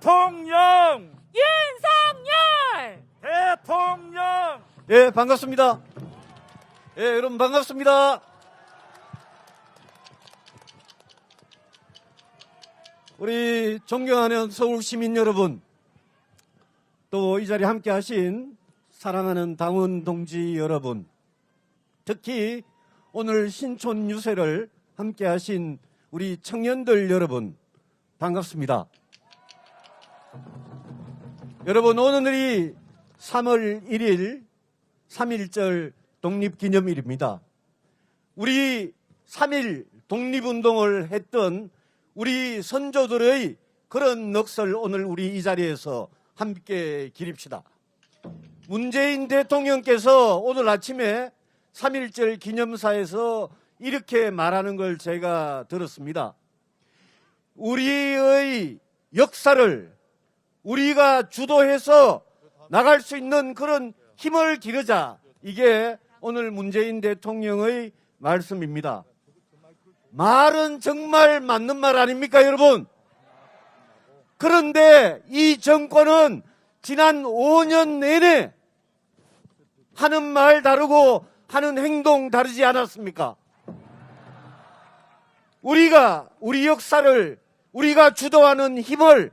대통령! 윤석열! 대통령! 예, 반갑습니다. 예, 여러분 반갑습니다. 우리 존경하는 서울 시민 여러분, 또 이 자리에 함께 하신 사랑하는 당원 동지 여러분, 특히 오늘 신촌 유세를 함께 하신 우리 청년들 여러분, 반갑습니다. 여러분, 오늘이 3월 1일 3.1절 독립기념일입니다. 우리 3.1 독립운동을 했던 우리 선조들의 그런 넋을 오늘 우리 이 자리에서 함께 기립시다. 문재인 대통령께서 오늘 아침에 3.1절 기념사에서 이렇게 말하는 걸 제가 들었습니다. 우리의 역사를 우리가 주도해서 나갈 수 있는 그런 힘을 기르자. 이게 오늘 문재인 대통령의 말씀입니다. 말은 정말 맞는 말 아닙니까, 여러분? 그런데 이 정권은 지난 5년 내내 하는 말 다르고 하는 행동 다르지 않았습니까? 우리가 우리 역사를 우리가 주도하는 힘을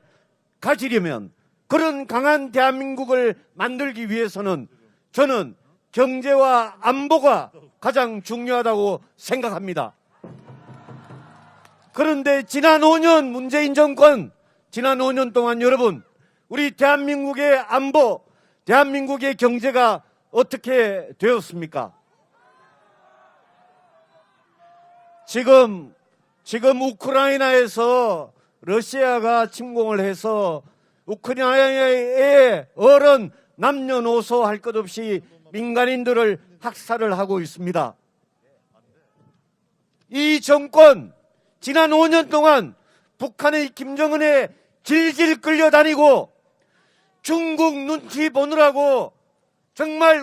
가지려면, 그런 강한 대한민국을 만들기 위해서는 저는 경제와 안보가 가장 중요하다고 생각합니다. 그런데 지난 5년 문재인 정권, 지난 5년 동안 여러분, 우리 대한민국의 안보, 대한민국의 경제가 어떻게 되었습니까? 지금 우크라이나에서 러시아가 침공을 해서 우크라이나의 어른, 남녀노소 할 것 없이 민간인들을 학살을 하고 있습니다. 이 정권, 지난 5년 동안 북한의 김정은에 질질 끌려다니고 중국 눈치 보느라고 정말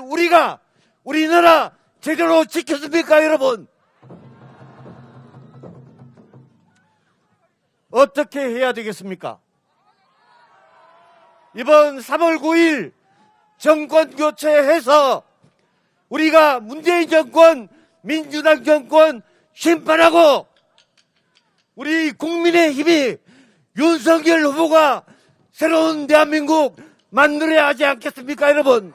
우리나라 제대로 지켰습니까, 여러분? 어떻게 해야 되겠습니까? 이번 3월 9일 정권 교체해서 우리가 문재인 정권, 민주당 정권 심판하고 우리 국민의힘이 윤석열 후보가 새로운 대한민국 만들어야 하지 않겠습니까, 여러분?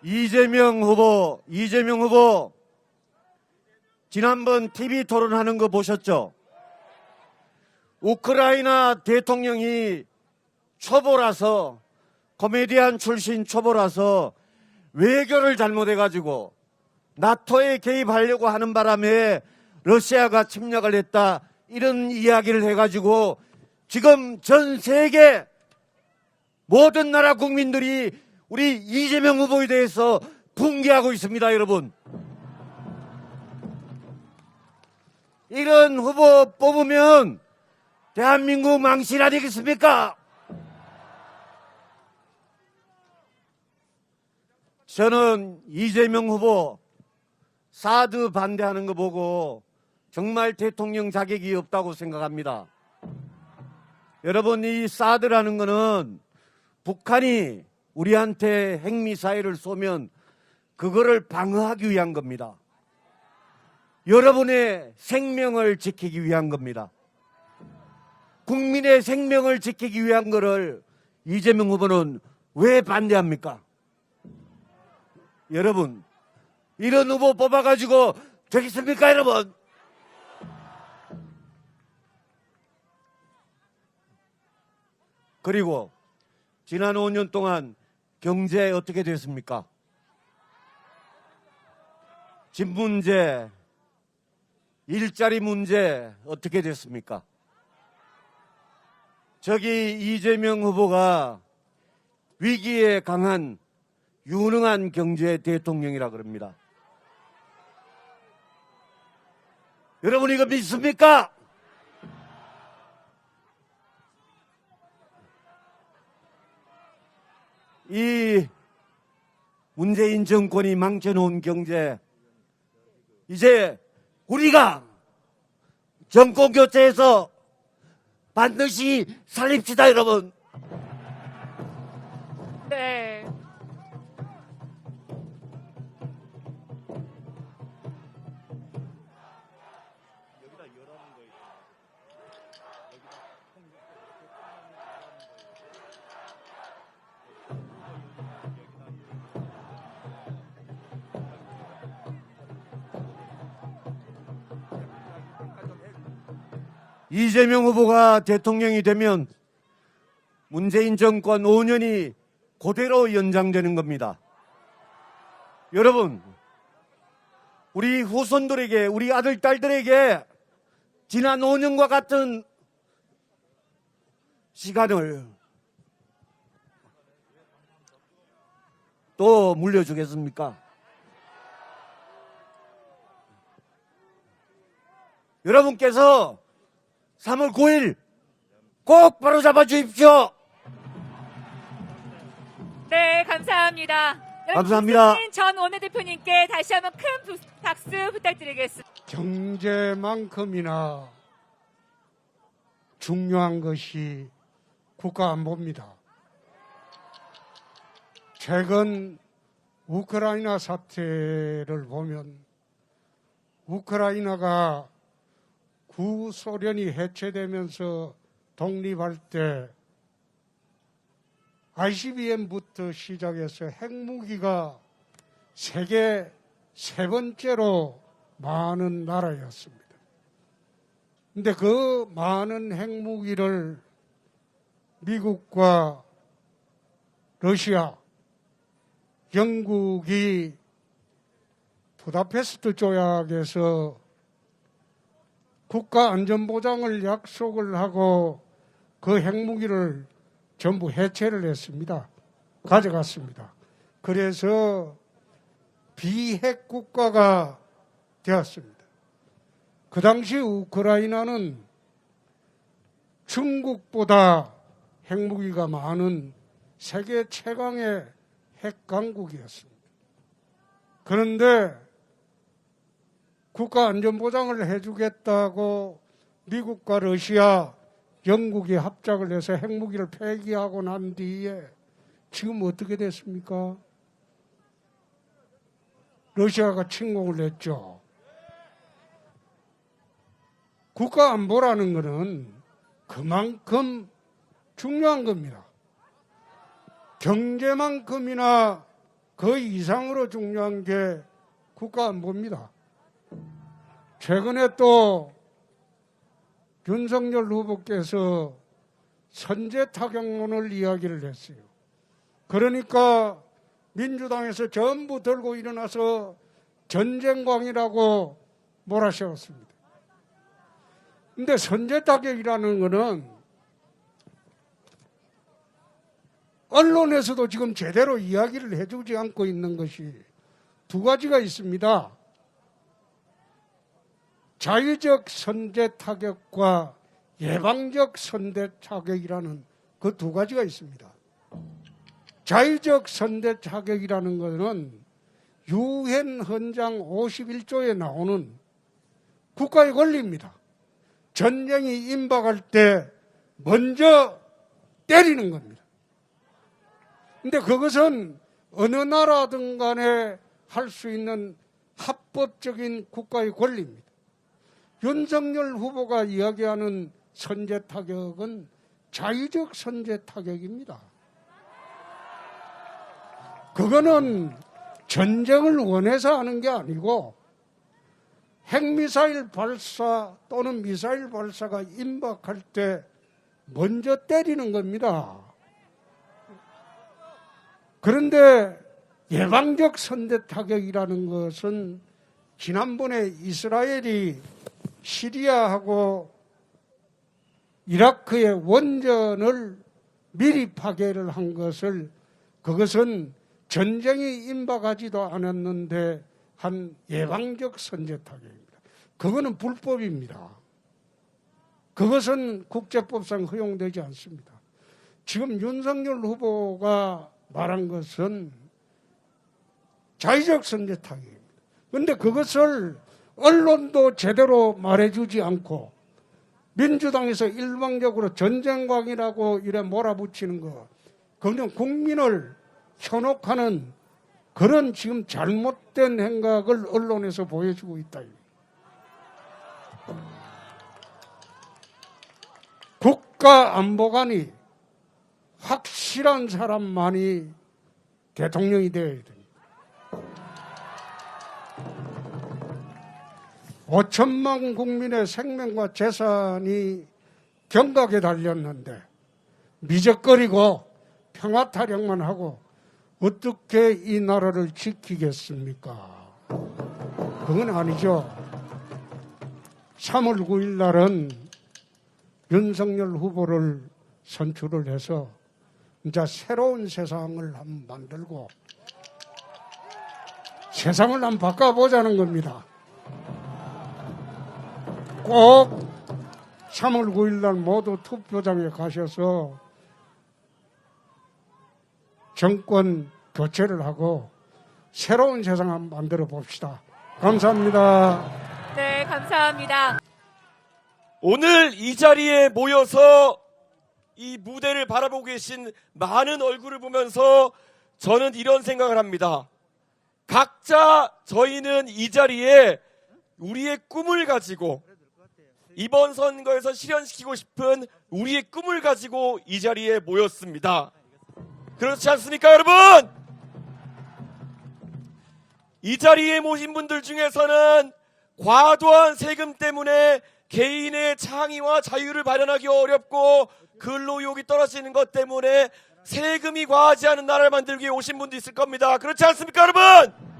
이재명 후보, 지난번 TV 토론하는 거 보셨죠? 우크라이나 대통령이 초보라서, 코미디언 출신 초보라서 외교를 잘못해가지고 나토에 개입하려고 하는 바람에 러시아가 침략을 했다, 이런 이야기를 해가지고 지금 전 세계 모든 나라 국민들이 우리 이재명 후보에 대해서 붕괴하고 있습니다, 여러분. 이런 후보 뽑으면 대한민국 망신 아니겠습니까? 저는 이재명 후보 사드 반대하는 거 보고 정말 대통령 자격이 없다고 생각합니다. 여러분, 이 사드라는 거는 북한이 우리한테 핵미사일을 쏘면 그거를 방어하기 위한 겁니다. 여러분의 생명을 지키기 위한 겁니다. 국민의 생명을 지키기 위한 거를 이재명 후보는 왜 반대합니까? 여러분, 이런 후보 뽑아가지고 되겠습니까, 여러분? 그리고 지난 5년 동안 경제 어떻게 됐습니까? 집 문제, 일자리 문제 어떻게 됐습니까? 저기 이재명 후보가 위기에 강한 유능한 경제 대통령이라 그럽니다. 여러분, 이거 믿습니까? 이 문재인 정권이 망쳐놓은 경제, 이제 우리가 정권 교체해서 반드시 살립시다, 여러분. 네. 이재명 후보가 대통령이 되면 문재인 정권 5년이 그대로 연장되는 겁니다. 여러분, 우리 후손들에게, 우리 아들, 딸들에게 지난 5년과 같은 시간을 또 물려주겠습니까? 여러분께서 3월 9일 꼭 바로잡아 주십시오. 네, 감사합니다. 여러분, 감사합니다. 김수진 전 원내대표님께 다시 한번 큰 박수 부탁드리겠습니다. 경제만큼이나 중요한 것이 국가안보입니다. 최근 우크라이나 사태를 보면 우크라이나가 구소련이 해체되면서 독립할 때 ICBM부터 시작해서 핵무기가 세계 세 번째로 많은 나라였습니다. 근데 그 많은 핵무기를 미국과 러시아, 영국이 부다페스트 조약에서 국가 안전보장을 약속을 하고 그 핵무기를 전부 해체를 했습니다. 가져갔습니다. 그래서 비핵 국가가 되었습니다. 그 당시 우크라이나는 중국보다 핵무기가 많은 세계 최강의 핵강국이었습니다. 그런데 국가 안전보장을 해주겠다고 미국과 러시아, 영국이 합작을 해서 핵무기를 폐기하고 난 뒤에 지금 어떻게 됐습니까? 러시아가 침공을 했죠. 국가 안보라는 것은 그만큼 중요한 겁니다. 경제만큼이나 그 이상으로 중요한 게 국가 안보입니다. 최근에 또 윤석열 후보께서 선제 타격론을 이야기를 했어요. 그러니까 민주당에서 전부 들고 일어나서 전쟁광이라고 몰아세웠습니다. 근데 선제 타격이라는 것은 언론에서도 지금 제대로 이야기를 해주지 않고 있는 것이 두 가지가 있습니다. 자유적 선제 타격과 예방적 선제 타격이라는 그 두 가지가 있습니다. 자유적 선제 타격이라는 것은 유엔 헌장 51조에 나오는 국가의 권리입니다. 전쟁이 임박할 때 먼저 때리는 겁니다. 근데 그것은 어느 나라든 간에 할 수 있는 합법적인 국가의 권리입니다. 윤석열 후보가 이야기하는 선제 타격은 자유적 선제 타격입니다. 그거는 전쟁을 원해서 하는 게 아니고 핵미사일 발사 또는 미사일 발사가 임박할 때 먼저 때리는 겁니다. 그런데 예방적 선제 타격이라는 것은 지난번에 이스라엘이 시리아하고 이라크의 원전을 미리 파괴를 한 것을 그것은 전쟁이 임박하지도 않았는데 한 예방적 선제 타격입니다. 그거는 불법입니다. 그것은 국제법상 허용되지 않습니다. 지금 윤석열 후보가 말한 것은 자유적 선제 타격입니다. 그런데 그것을 언론도 제대로 말해주지 않고 민주당에서 일방적으로 전쟁광이라고 이래 몰아붙이는 거, 그는 국민을 현혹하는 그런 지금 잘못된 행각을 언론에서 보여주고 있다. 국가안보관이 확실한 사람만이 대통령이 되어야 됩니다. 5천만 국민의 생명과 재산이 경각에 달렸는데 미적거리고 평화타령만 하고 어떻게 이 나라를 지키겠습니까? 그건 아니죠. 3월 9일 날은 윤석열 후보를 선출을 해서 이제 새로운 세상을 한번 만들고 세상을 한번 바꿔보자는 겁니다. 꼭 3월 9일 날 모두 투표장에 가셔서 정권 교체를 하고 새로운 세상 한번 만들어 봅시다. 감사합니다. 네, 감사합니다. 오늘 이 자리에 모여서 이 무대를 바라보고 계신 많은 얼굴을 보면서 저는 이런 생각을 합니다. 각자 저희는 이 자리에 우리의 꿈을 가지고 이번 선거에서 실현시키고 싶은 우리의 꿈을 가지고 이 자리에 모였습니다. 그렇지 않습니까, 여러분? 이 자리에 모신 분들 중에서는 과도한 세금 때문에 개인의 창의와 자유를 발현하기 어렵고 근로욕이 떨어지는 것 때문에 세금이 과하지 않은 나라를 만들기 위해 오신 분도 있을 겁니다. 그렇지 않습니까, 여러분?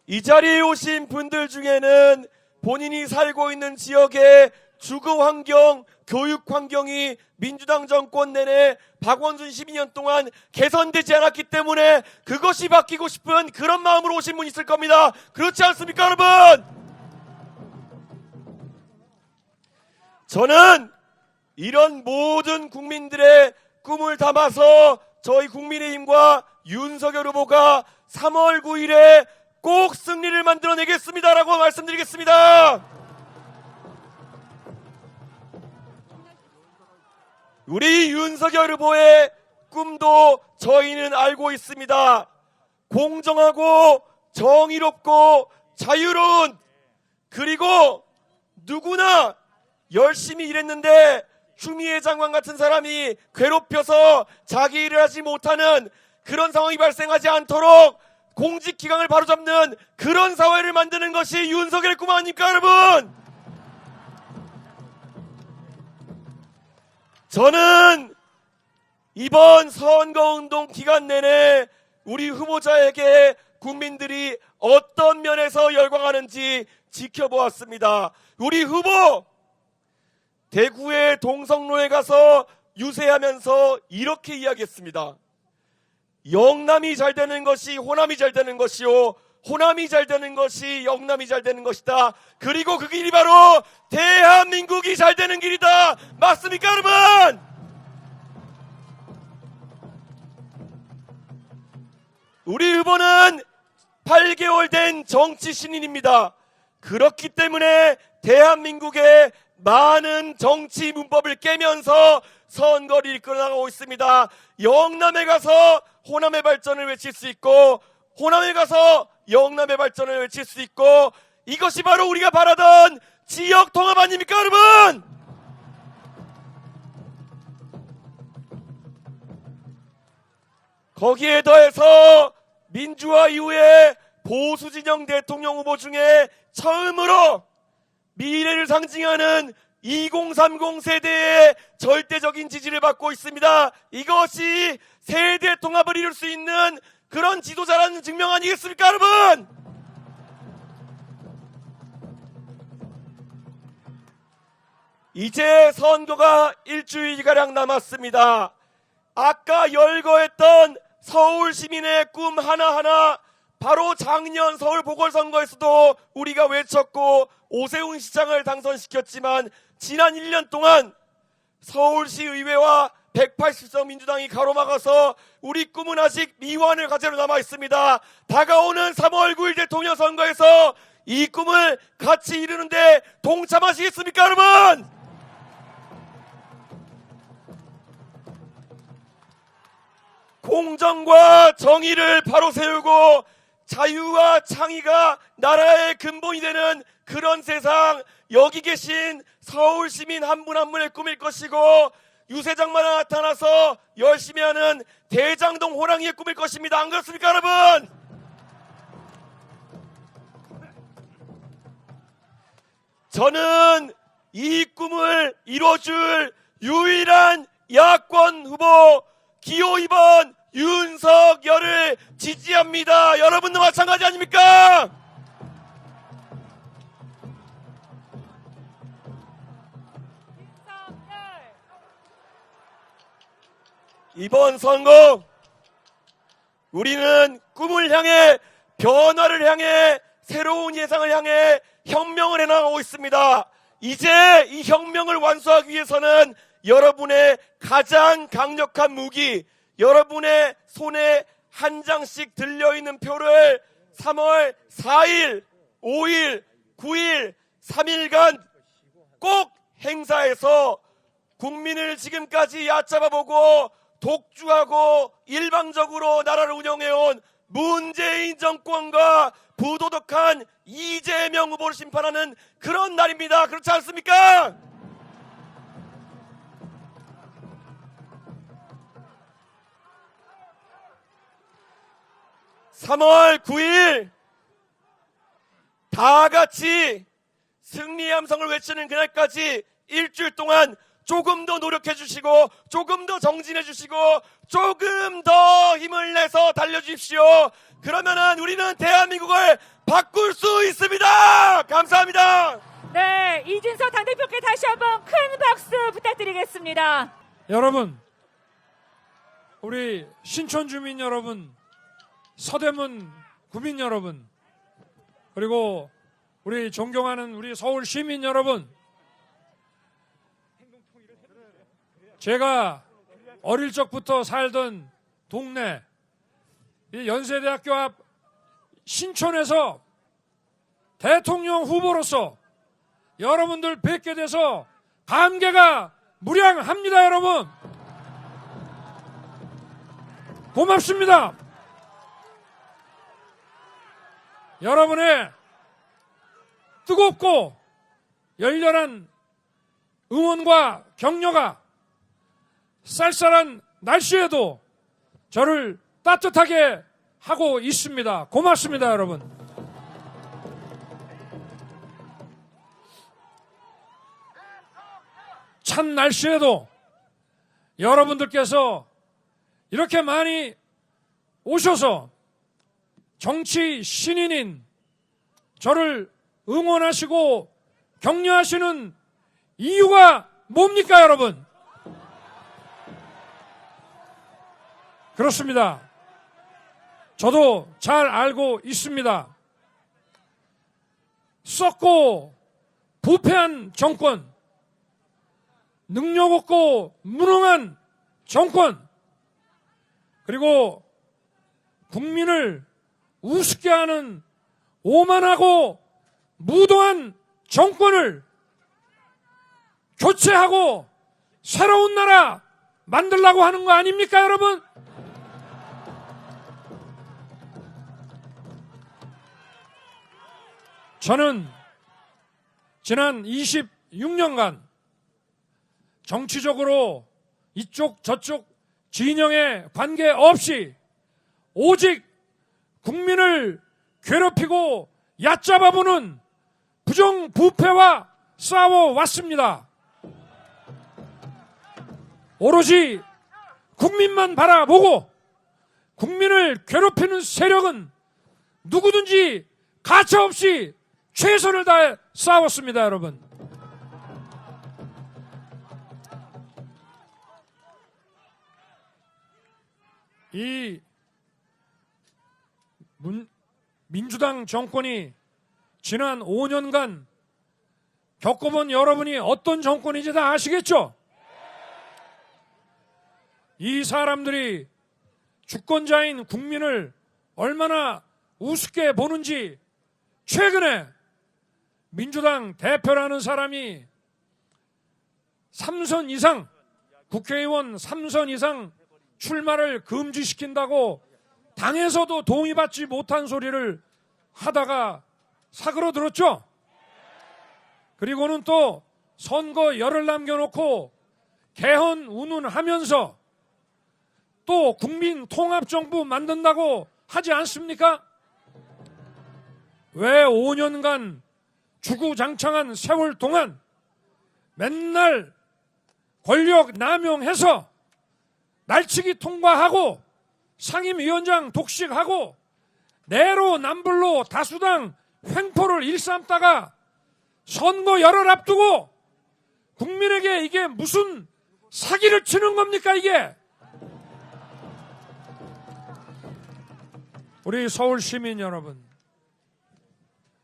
이 자리에 오신 분들 중에는 본인이 살고 있는 지역의 주거 환경, 교육 환경이 민주당 정권 내내 박원순 12년 동안 개선되지 않았기 때문에 그것이 바뀌고 싶은 그런 마음으로 오신 분 있을 겁니다. 그렇지 않습니까, 여러분? 저는 이런 모든 국민들의 꿈을 담아서 저희 국민의힘과 윤석열 후보가 3월 9일에 꼭 승리를 만들어내겠습니다라고 말씀드리겠습니다. 우리 윤석열 후보의 꿈도 저희는 알고 있습니다. 공정하고 정의롭고 자유로운, 그리고 누구나 열심히 일했는데 추미애 장관 같은 사람이 괴롭혀서 자기 일을 하지 못하는 그런 상황이 발생하지 않도록 공직기강을 바로잡는 그런 사회를 만드는 것이 윤석열의 꿈 아닙니까, 여러분? 저는 이번 선거운동 기간 내내 우리 후보자에게 국민들이 어떤 면에서 열광하는지 지켜보았습니다. 우리 후보 대구의 동성로에 가서 유세하면서 이렇게 이야기했습니다. 영남이 잘 되는 것이 호남이 잘 되는 것이요, 호남이 잘 되는 것이 영남이 잘 되는 것이다. 그리고 그 길이 바로 대한민국이 잘 되는 길이다. 맞습니까, 여러분? 우리 후보는 8개월 된 정치 신인입니다. 그렇기 때문에 대한민국의 많은 정치 문법을 깨면서 선거를 이끌어나가고 있습니다. 영남에 가서 호남의 발전을 외칠 수 있고, 호남에 가서 영남의 발전을 외칠 수 있고, 이것이 바로 우리가 바라던 지역 통합 아닙니까, 여러분? 거기에 더해서 민주화 이후에 보수 진영 대통령 후보 중에 처음으로 미래를 상징하는 2030 세대의 절대적인 지지를 받고 있습니다. 이것이 세대 통합을 이룰 수 있는 그런 지도자라는 증명 아니겠습니까, 여러분? 이제 선거가 일주일가량 남았습니다. 아까 열거했던 서울 시민의 꿈 하나하나, 바로 작년 서울 보궐선거에서도 우리가 외쳤고 오세훈 시장을 당선시켰지만, 지난 1년 동안 서울시 의회와 180석 민주당이 가로막아서 우리 꿈은 아직 미완의 과제로 남아 있습니다. 다가오는 3월 9일 대통령 선거에서 이 꿈을 같이 이루는데 동참하시겠습니까, 여러분? 공정과 정의를 바로 세우고 자유와 창의가 나라의 근본이 되는 그런 세상, 여기 계신 서울 시민 한 분 한 분의 꿈일 것이고, 유세장만 나타나서 열심히 하는 대장동 호랑이의 꿈일 것입니다. 안 그렇습니까, 여러분? 저는 이 꿈을 이뤄줄 유일한 야권 후보 기호 2번 윤석열을 지지합니다. 여러분도 마찬가지 아닙니까? 이번 선거 우리는 꿈을 향해, 변화를 향해, 새로운 예상을 향해 혁명을 해나가고 있습니다. 이제 이 혁명을 완수하기 위해서는 여러분의 가장 강력한 무기, 여러분의 손에 한 장씩 들려있는 표를 3월 4일, 5일, 9일, 3일간 꼭 행사해서 국민을 지금까지 얕잡아보고 독주하고 일방적으로 나라를 운영해온 문재인 정권과 부도덕한 이재명 후보를 심판하는 그런 날입니다. 그렇지 않습니까? (3월 9일) 다 같이 승리의 함성을 외치는 그날까지 일주일 동안 조금 더 노력해 주시고, 조금 더 정진해 주시고, 조금 더 힘을 내서 달려주십시오. 그러면은 우리는 대한민국을 바꿀 수 있습니다. 감사합니다. 네, 이준석 당대표께 다시 한번 큰 박수 부탁드리겠습니다. 여러분, 우리 신촌 주민 여러분, 서대문 구민 여러분, 그리고 우리 존경하는 우리 서울 시민 여러분, 제가 어릴 적부터 살던 동네 이 연세대학교 앞 신촌에서 대통령 후보로서 여러분들 뵙게 돼서 감개가 무량합니다. 여러분, 고맙습니다. 여러분의 뜨겁고 열렬한 응원과 격려가 쌀쌀한 날씨에도 저를 따뜻하게 하고 있습니다. 고맙습니다, 여러분. 찬 날씨에도 여러분들께서 이렇게 많이 오셔서 정치 신인인 저를 응원하시고 격려하시는 이유가 뭡니까, 여러분? 그렇습니다. 저도 잘 알고 있습니다. 썩고 부패한 정권, 능력 없고 무능한 정권, 그리고 국민을 우습게 하는 오만하고 무도한 정권을 교체하고 새로운 나라 만들려고 하는 거 아닙니까, 여러분? 저는 지난 26년간 정치적으로 이쪽 저쪽 진영에 관계없이 오직 국민을 괴롭히고 얕잡아보는 부정부패와 싸워왔습니다. 오로지 국민만 바라보고 국민을 괴롭히는 세력은 누구든지 가차없이 최선을 다해 싸웠습니다, 여러분. 이 민주당 정권이 지난 5년간 겪어본 여러분이 어떤 정권인지 다 아시겠죠? 이 사람들이 주권자인 국민을 얼마나 우습게 보는지 최근에 민주당 대표라는 사람이 3선 이상, 국회의원 3선 이상 출마를 금지시킨다고 당에서도 동의받지 못한 소리를 하다가 사그러들었죠. 그리고는 또 선거 열을 남겨놓고 개헌 운운하면서 또 국민통합정부 만든다고 하지 않습니까? 왜 5년간 주구장창한 세월 동안 맨날 권력 남용해서 날치기 통과하고 상임위원장 독식하고 내로남불로 다수당 횡포를 일삼다가 선거 열을 앞두고 국민에게 이게 무슨 사기를 치는 겁니까 이게? 우리 서울 시민 여러분,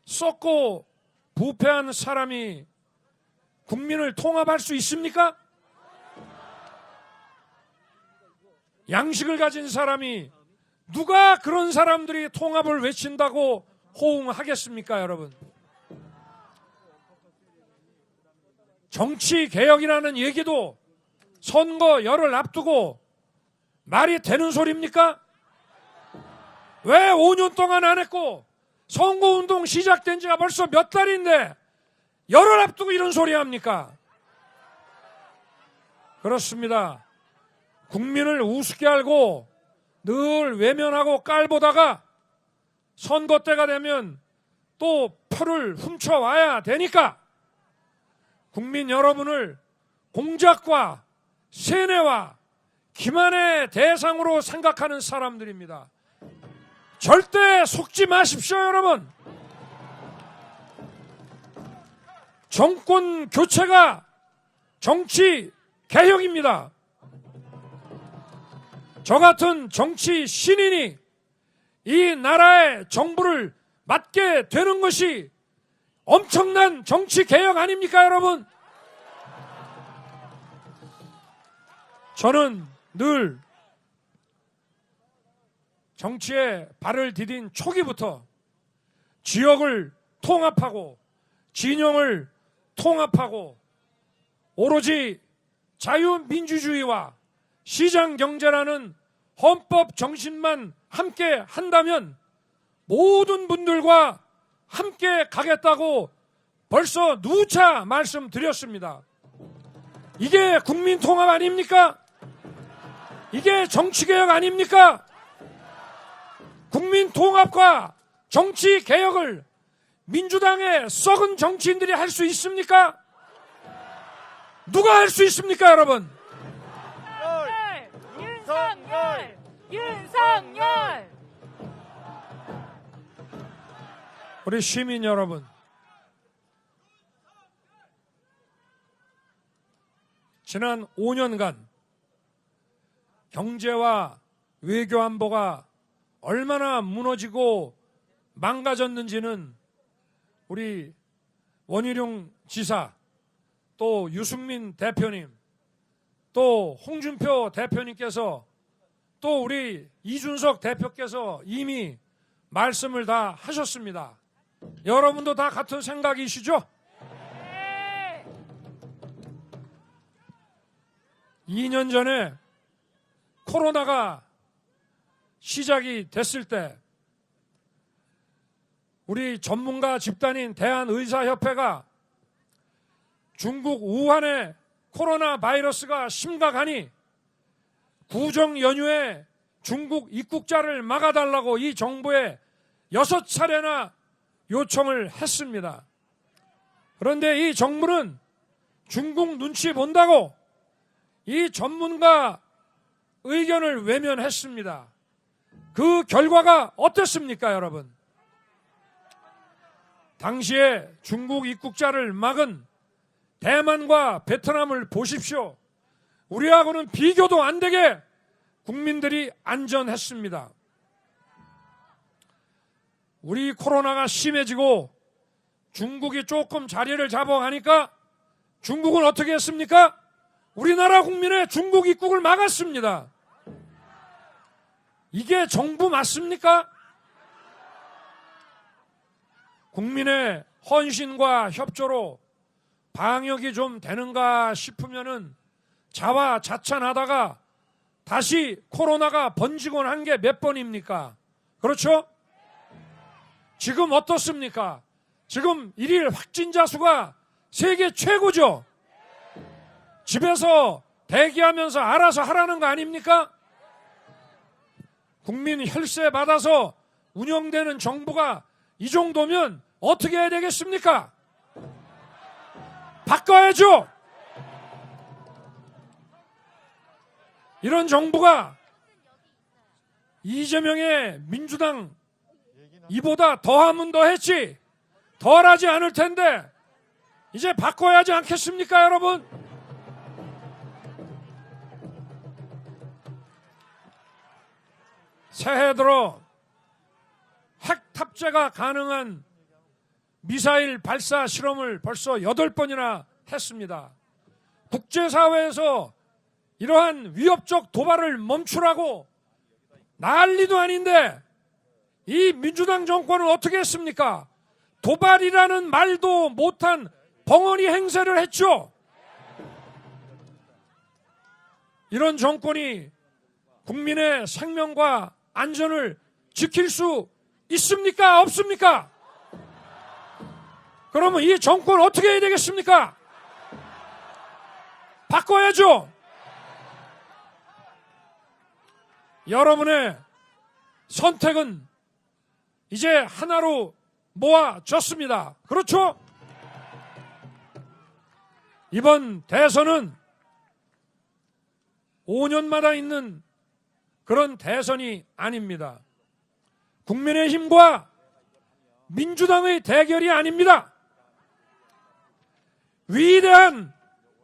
썩고 부패한 사람이 국민을 통합할 수 있습니까? 양식을 가진 사람이 누가 그런 사람들이 통합을 외친다고 호응하겠습니까, 여러분? 정치개혁이라는 얘기도 선거 열을 앞두고 말이 되는 소리입니까? 왜 5년 동안 안 했고 선거운동 시작된 지가 벌써 몇 달인데 열을 앞두고 이런 소리 합니까? 그렇습니다. 국민을 우습게 알고 늘 외면하고 깔보다가 선거 때가 되면 또 표를 훔쳐와야 되니까 국민 여러분을 공작과 세뇌와 기만의 대상으로 생각하는 사람들입니다. 절대 속지 마십시오, 여러분. 정권 교체가 정치 개혁입니다. 저 같은 정치 신인이 이 나라의 정부를 맡게 되는 것이 엄청난 정치 개혁 아닙니까, 여러분? 저는 늘 정치에 발을 디딘 초기부터 지역을 통합하고 진영을 통합하고 오로지 자유민주주의와 시장경제라는 헌법 정신만 함께 한다면 모든 분들과 함께 가겠다고 벌써 누차 말씀드렸습니다. 이게 국민통합 아닙니까? 이게 정치개혁 아닙니까? 국민통합과 정치개혁을 민주당의 썩은 정치인들이 할 수 있습니까? 누가 할 수 있습니까, 여러분? 윤석열! 윤석열! 우리 시민 여러분, 지난 5년간 경제와 외교 안보가 얼마나 무너지고 망가졌는지는 우리 원희룡 지사, 또 유승민 대표님, 또 홍준표 대표님께서, 또 우리 이준석 대표께서 이미 말씀을 다 하셨습니다. 여러분도 다 같은 생각이시죠? 네. 2년 전에 코로나가 시작이 됐을 때 우리 전문가 집단인 대한의사협회가 중국 우한의 코로나 바이러스가 심각하니 구정 연휴에 중국 입국자를 막아달라고 이 정부에 6차례나 요청을 했습니다. 그런데 이 정부는 중국 눈치 본다고 이 전문가 의견을 외면했습니다. 그 결과가 어땠습니까, 여러분? 당시에 중국 입국자를 막은 대만과 베트남을 보십시오. 우리하고는 비교도 안 되게 국민들이 안전했습니다. 우리 코로나가 심해지고 중국이 조금 자리를 잡아가니까 중국은 어떻게 했습니까? 우리나라 국민의 중국 입국을 막았습니다. 이게 정부 맞습니까? 국민의 헌신과 협조로 방역이 좀 되는가 싶으면은 자화자찬하다가 다시 코로나가 번지곤 한 게 몇 번입니까? 그렇죠? 지금 어떻습니까? 지금 일일 확진자 수가 세계 최고죠? 집에서 대기하면서 알아서 하라는 거 아닙니까? 국민 혈세 받아서 운영되는 정부가 이 정도면 어떻게 해야 되겠습니까? 바꿔야죠. 이런 정부가 이재명의 민주당 이보다 더하면 더했지 덜하지 않을 텐데 이제 바꿔야 하지 않겠습니까, 여러분? 새해 들어 핵 탑재가 가능한 미사일 발사 실험을 벌써 8번이나 했습니다. 국제사회에서 이러한 위협적 도발을 멈추라고 난리도 아닌데 이 민주당 정권은 어떻게 했습니까? 도발이라는 말도 못한 벙어리 행세를 했죠. 이런 정권이 국민의 생명과 안전을 지킬 수 있습니까? 없습니까? 그러면 이 정권 어떻게 해야 되겠습니까? 바꿔야죠. 여러분의 선택은 이제 하나로 모아졌습니다. 그렇죠? 이번 대선은 5년마다 있는 그런 대선이 아닙니다. 국민의힘과 민주당의 대결이 아닙니다. 위대한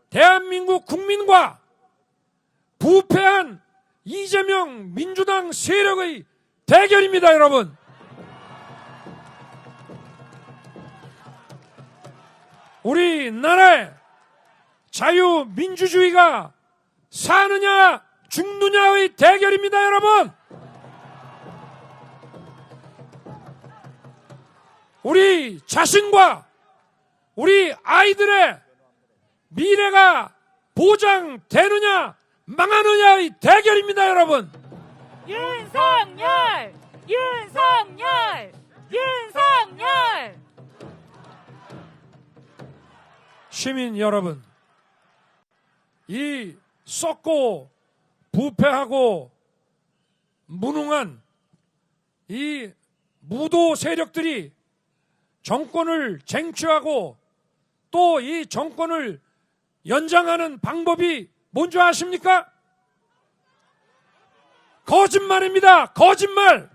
대한민국 국민과 부패한 이재명 민주당 세력의 대결입니다, 여러분. 우리나라의 자유민주주의가 사느냐 죽느냐의 대결입니다, 여러분. 우리 자신과 우리 아이들의 미래가 보장되느냐 망하느냐의 대결입니다, 여러분. 윤석열! 윤석열! 윤석열! 시민 여러분, 이 썩고 부패하고 무능한 이 무도 세력들이 정권을 쟁취하고 또 이 정권을 연장하는 방법이 뭔지 아십니까? 거짓말입니다. 거짓말.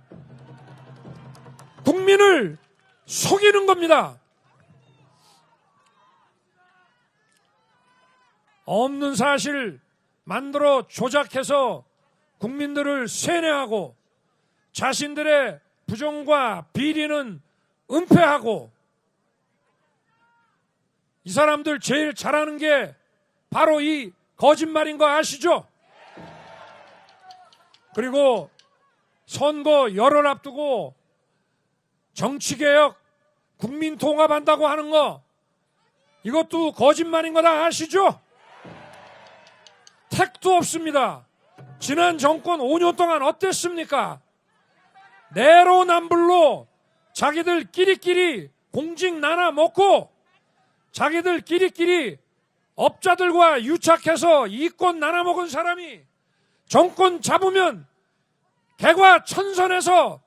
국민을 속이는 겁니다. 없는 사실 만들어 조작해서 국민들을 세뇌하고 자신들의 부정과 비리는 은폐하고 이 사람들 제일 잘하는 게 바로 이 거짓말인 거 아시죠? 그리고 선거 열흘 앞두고 정치개혁, 국민통합한다고 하는 거 이것도 거짓말인 거 다 아시죠? 택도 없습니다. 지난 정권 5년 동안 어땠습니까? 내로남불로 자기들끼리끼리 공직 나눠 먹고 자기들끼리끼리 업자들과 유착해서 이권 나눠 먹은 사람이 정권 잡으면 개과천선해서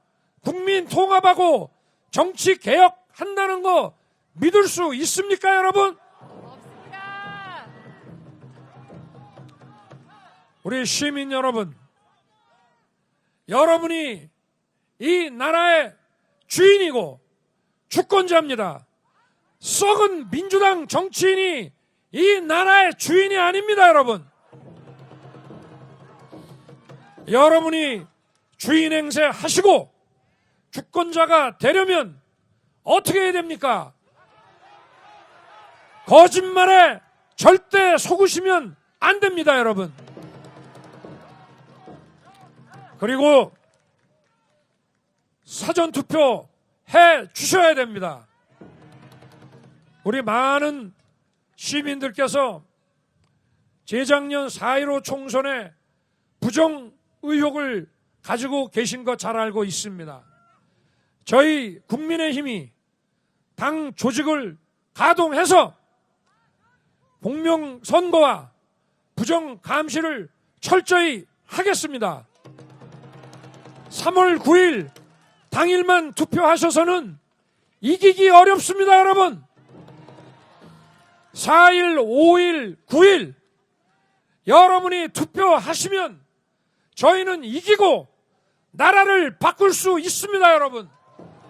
국민 통합하고 정치 개혁한다는 거 믿을 수 있습니까, 여러분? 없습니다. 우리 시민 여러분, 여러분이 이 나라의 주인이고 주권자입니다. 썩은 민주당 정치인이 이 나라의 주인이 아닙니다, 여러분. 여러분이 주인 행세 하시고 주권자가 되려면 어떻게 해야 됩니까? 거짓말에 절대 속으시면 안 됩니다, 여러분. 그리고 사전투표 해 주셔야 됩니다. 우리 많은 시민들께서 재작년 4.15 총선에 부정 의혹을 가지고 계신 거 잘 알고 있습니다. 저희 국민의힘이 당 조직을 가동해서 공명선거와 부정 감시를 철저히 하겠습니다. 3월 9일 당일만 투표하셔서는 이기기 어렵습니다, 여러분. 4일, 5일, 9일 여러분이 투표하시면 저희는 이기고 나라를 바꿀 수 있습니다, 여러분.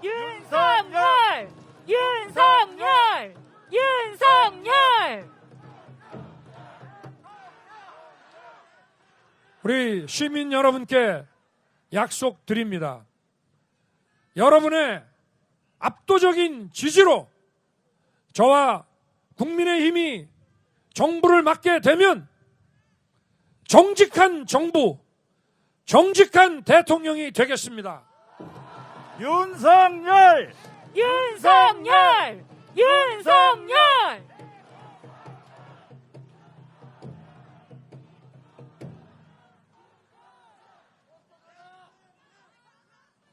윤석열! 윤석열! 윤석열! 우리 시민 여러분께 약속드립니다. 여러분의 압도적인 지지로 저와 국민의힘이 정부를 맡게 되면 정직한 정부, 정직한 대통령이 되겠습니다. 윤석열! 윤석열! 윤석열!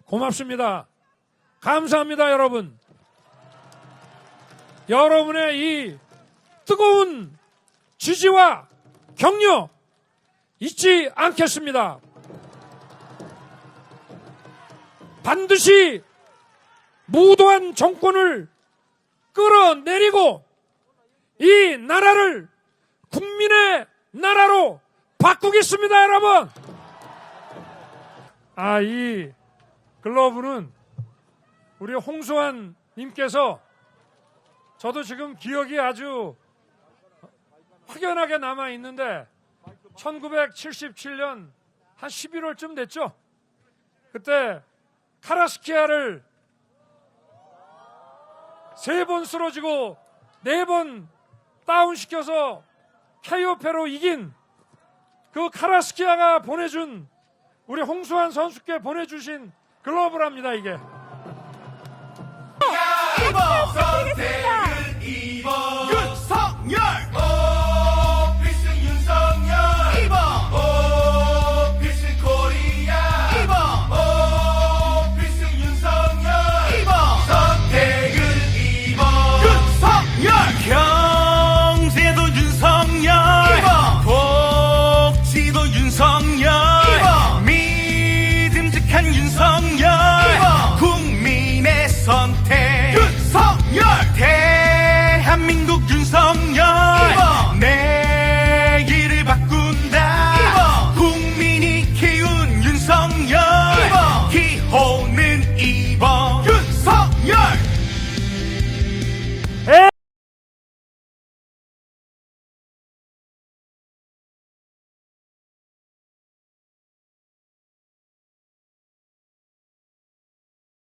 고맙습니다. 감사합니다, 여러분. 여러분의 이 뜨거운 지지와 격려 잊지 않겠습니다. 반드시 무도한 정권을 끌어내리고 이 나라를 국민의 나라로 바꾸겠습니다, 여러분. 이 글러브는 우리 홍수환 님께서 저도 지금 기억이 아주 확연하게 남아 있는데 1977년 한 11월쯤 됐죠. 그때 카라스키아를 3번 쓰러지고 4번 다운시켜서 KO패로 이긴 그 카라스키아가 보내준 우리 홍수환 선수께 보내주신 글러브랍니다, 이게.